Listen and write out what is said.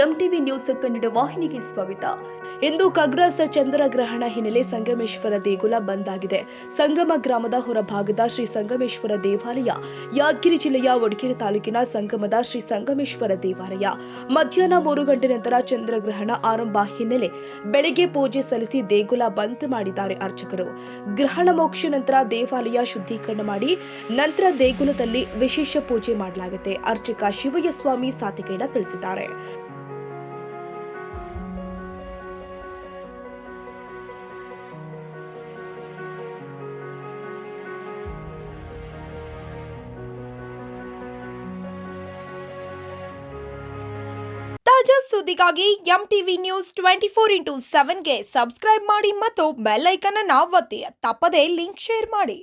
MTV news Kannada ವಾಹಿನಿಗೆ ಸ್ವಾಗತ. ಇಂದು ಖಗ್ರಾಸ ಚಂದ್ರಗ್ರಹಣ ಹಿನ್ನೆಲೆ ಸಂಗಮೇಶ್ವರ ದೇಗುಲ ಬಂದ್ ಆಗಿದೆ. ಸಂಗಮ ಗ್ರಾಮದ ಹೊರಭಾಗದ ಶ್ರೀ ಸಂಗಮೇಶ್ವರ ದೇವಾಲಯ, ಯಾದಗಿರಿ ಜಿಲ್ಲೆಯ ವಡಗೇರಿ ತಾಲೂಕಿನ ಸಂಗಮದ ಶ್ರೀ ಸಂಗಮೇಶ್ವರ ದೇವಾಲಯ ಮಧ್ಯಾಹ್ನ 3 ಗಂಟೆ ನಂತರ ಚಂದ್ರಗ್ರಹಣ ಆರಂಭ ಹಿನ್ನೆಲೆ ಬೆಳಗ್ಗೆ ಪೂಜೆ ಸಲ್ಲಿಸಿ ದೇಗುಲ ಬಂದ್ ಮಾಡಿದ್ದಾರೆ ಅರ್ಚಕರು. ಗ್ರಹಣ ಮೋಕ್ಷ ನಂತರ ದೇವಾಲಯ ಶುದ್ಧೀಕರಣ ಮಾಡಿ ನಂತರ ದೇಗುಲದಲ್ಲಿ ವಿಶೇಷ ಪೂಜೆ ಮಾಡಲಾಗುತ್ತೆ. ಅರ್ಚಕ ಶಿವಯ್ಯ ಸ್ವಾಮಿ ಸಾತಿಗೇಡ ತಿಳಿಸಿದ್ದಾರೆ. ತಾಜಾ ಸುದ್ದಿಗಾಗಿ ಎಂಟಿವಿ ನ್ಯೂಸ್ 24x7ಗೆ ಸಬ್ಸ್ಕ್ರೈಬ್ ಮಾಡಿ ಮತ್ತು ಬೆಲ್ ಐಕಾನ್ ಅನ್ನು ಒತ್ತಿ. ತಪ್ಪದೇ ಲಿಂಕ್ ಶೇರ್ ಮಾಡಿ.